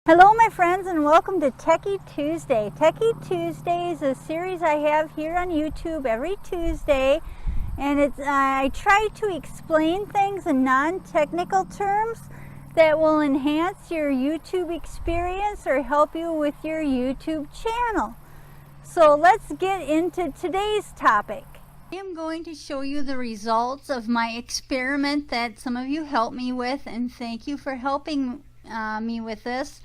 Hello my friends, and welcome to Techie Tuesday. Techie Tuesday is a series I have here on YouTube every Tuesday, and I try to explain things in non-technical terms that will enhance your YouTube experience or help you with your YouTube channel. So let's get into today's topic. I am going to show you the results of my experiment that some of you helped me with, and thank you for helping me with this.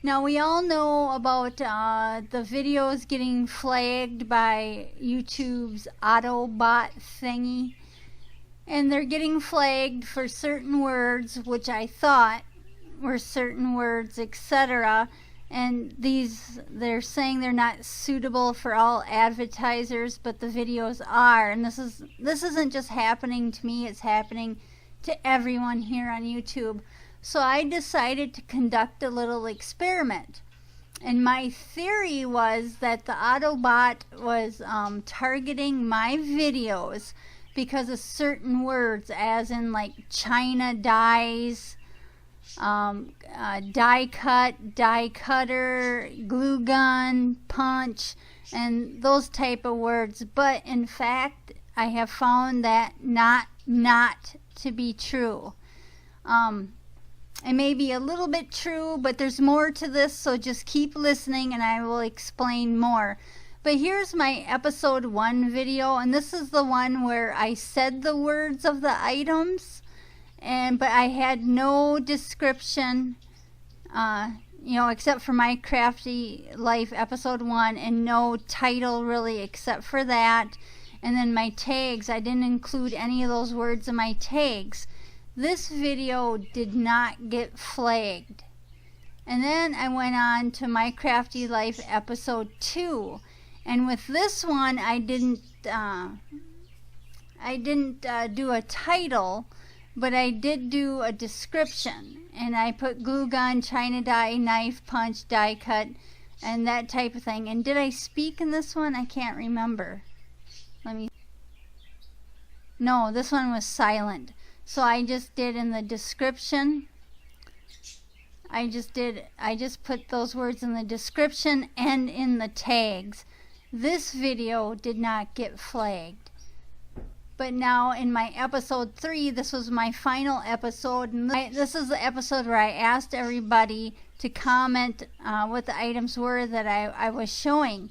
Now, we all know about the videos getting flagged by YouTube's autobot thingy, and they're getting flagged for certain words which I thought were certain words, etc. And they're saying they're not suitable for all advertisers, but the videos are. And this isn't just happening to me, it's happening to everyone here on YouTube. So I decided to conduct a little experiment. And my theory was that the Autobot was targeting my videos because of certain words, as in like China dies, die cut, die cutter, glue gun, punch, and those type of words. But in fact, I have found that not to be true. It may be a little bit true, but there's more to this, so just keep listening and I will explain more. But here's my episode 1 video, and this is the one where I said the words of the items, but I had no description, except for my Crafty Life episode 1, and no title really except for that. And then my tags, I didn't include any of those words in my tags. This video did not get flagged. And then I went on to my Crafty Life episode 2, and with this one I didn't do a title, but I did do a description, and I put glue gun, China die, knife, punch, die cut, and that type of thing. And did I speak in this one? I can't remember. No, this one was silent. So I just did in the description, I just put those words in the description and in the tags. This video did not get flagged. But now in my episode 3, this was my final episode, and this is the episode where I asked everybody to comment what the items were that I was showing.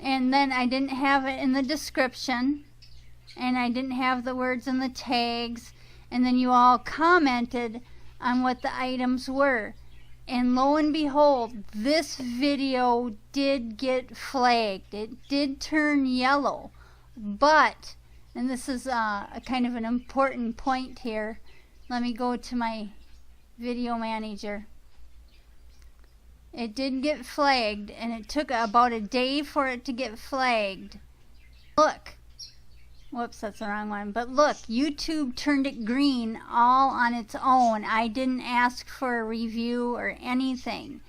And then I didn't have it in the description, and I didn't have the words in the tags. And then you all commented on what the items were. And lo and behold, this video did get flagged. It did turn yellow. But, and this is a kind of an important point here. Let me go to my video manager. It did get flagged, and it took about a day for it to get flagged. Look. Whoops, that's the wrong one. But look, YouTube turned it green all on its own. I didn't ask for a review or anything.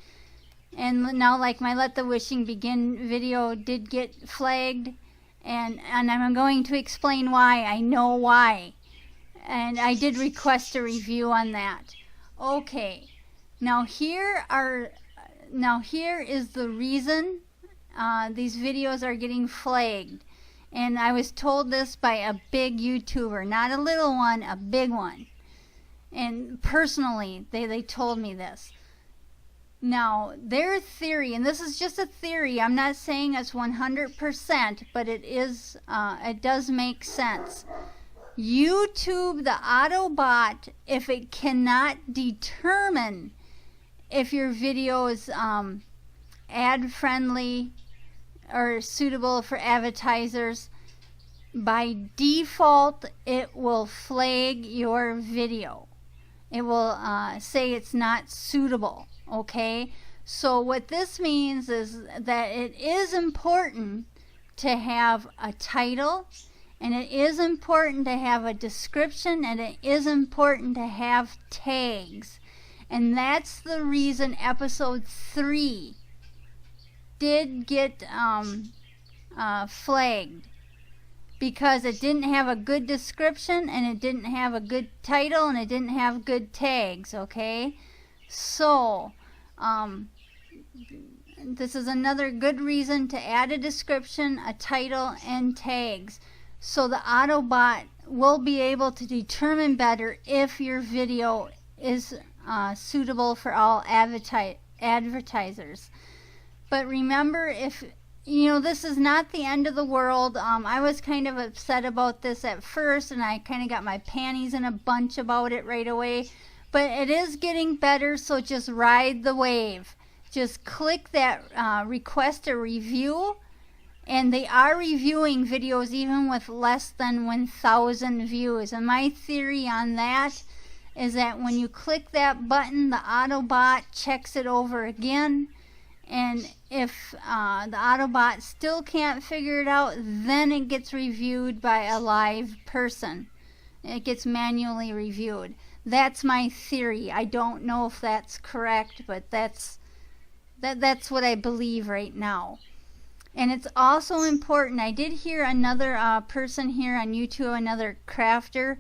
And now, like my Let the Wishing Begin video did get flagged. And I'm going to explain why. I know why. And I did request a review on that. Okay. Now here is the reason these videos are getting flagged. And I was told this by a big YouTuber, not a little one, a big one. And personally, they told me this. Now, their theory, and this is just a theory, I'm not saying it's 100%, but it does make sense. YouTube, the Autobot, if it cannot determine if your video is ad-friendly or suitable for advertisers, by default it will flag your video. It will say it's not suitable. Okay, so what this means is that it is important to have a title, and it is important to have a description, and it is important to have tags. And that's the reason episode 3 did get flagged, because it didn't have a good description, and it didn't have a good title, and it didn't have good tags. Okay, so This is another good reason to add a description, a title, and tags. So the Autobot will be able to determine better if your video is suitable for all advertisers. But remember, if this is not the end of the world. I was kind of upset about this at first, and I kind of got my panties in a bunch about it right away. But it is getting better, so just ride the wave. Just click that request a review, and they are reviewing videos even with less than 1,000 views. And my theory on that is that when you click that button, the Autobot checks it over again. And if the Autobot still can't figure it out, then it gets reviewed by a live person. It gets manually reviewed. That's my theory. I don't know if that's correct, but that's what I believe right now. And it's also important. I did hear another person here on YouTube, another crafter,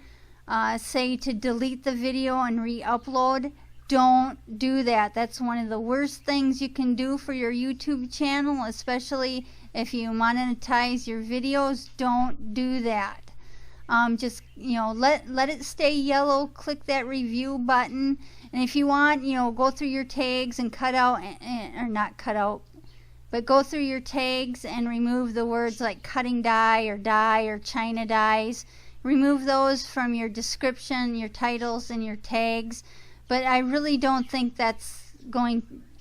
say to delete the video and re-upload. Don't do that. That's one of the worst things you can do for your YouTube channel, especially if you monetize your videos. Don't do that. Just let it stay yellow. Click that review button, and if you want, go through your tags and cut out, or not cut out, but go through your tags and remove the words like cutting dye or China dyes. Remove those from your description, your titles, and your tags. But I really don't think that's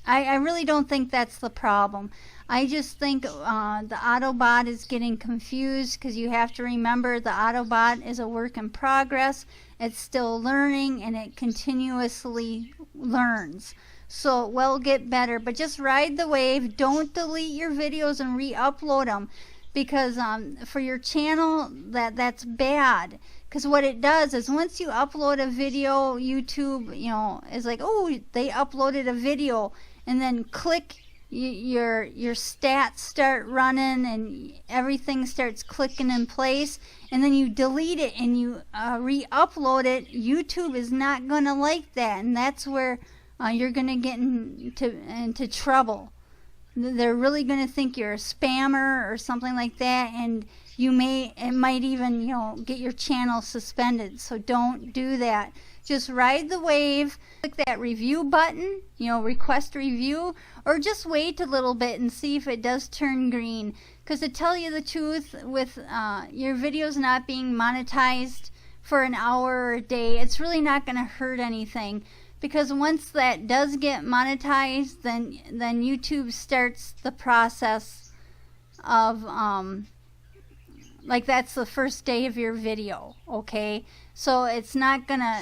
I really don't think that's the problem. I just think the Autobot is getting confused, because you have to remember the Autobot is a work in progress. It's still learning, and it continuously learns. So it will get better, but just ride the wave. Don't delete your videos and re-upload them, because for your channel, that's bad. Because what it does is once you upload a video, YouTube, is like, oh, they uploaded a video, and then click, your stats start running and everything starts clicking in place, and then you delete it and you re-upload it. YouTube is not going to like that, and that's where you're going to get into trouble. They're really going to think you're a spammer or something like that, and it might even get your channel suspended. So don't do that. Just ride the wave. Click that review button, request review, or just wait a little bit and see if it does turn green. Because to tell you the truth, with your videos not being monetized for an hour or a day, it's really not going to hurt anything. Because once that does get monetized, then YouTube starts the process of like that's the first day of your video, okay? So it's not gonna.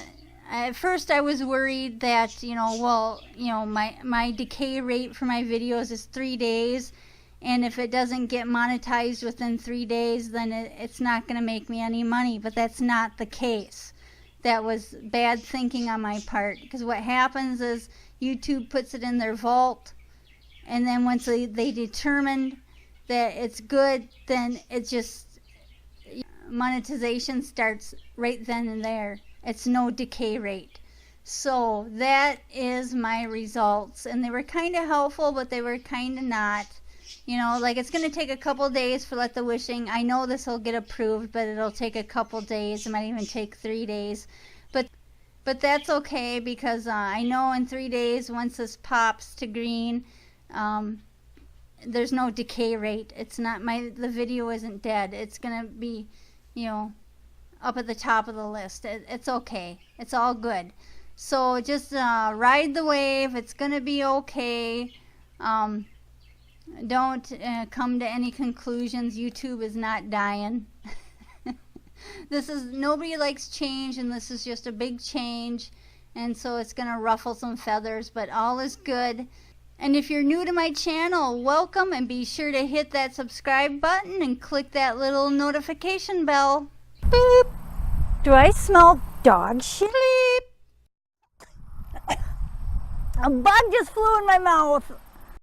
At first, I was worried that my decay rate for my videos is 3 days, and if it doesn't get monetized within 3 days, then it's not gonna make me any money. But that's not the case. That was bad thinking on my part, because what happens is YouTube puts it in their vault, and then once they determine that it's good, then it just monetization starts right then and there. It's no decay rate. So that is my results, and they were kind of helpful, but they were kind of not. Like it's going to take a couple days for Let the Wishing. I know this will get approved, but it'll take a couple days. It might even take 3 days. But that's okay, because I know in 3 days, once this pops to green, there's no decay rate. It's not the video isn't dead. It's going to be, up at the top of the list. It's okay. It's all good. So just ride the wave. It's going to be okay. Don't come to any conclusions. YouTube is not dying. Nobody likes change, and this is just a big change, and so it's going to ruffle some feathers, but all is good. And if you're new to my channel, welcome, and be sure to hit that subscribe button and click that little notification bell. Beep. Do I smell dog shit? Beep. A bug just flew in my mouth.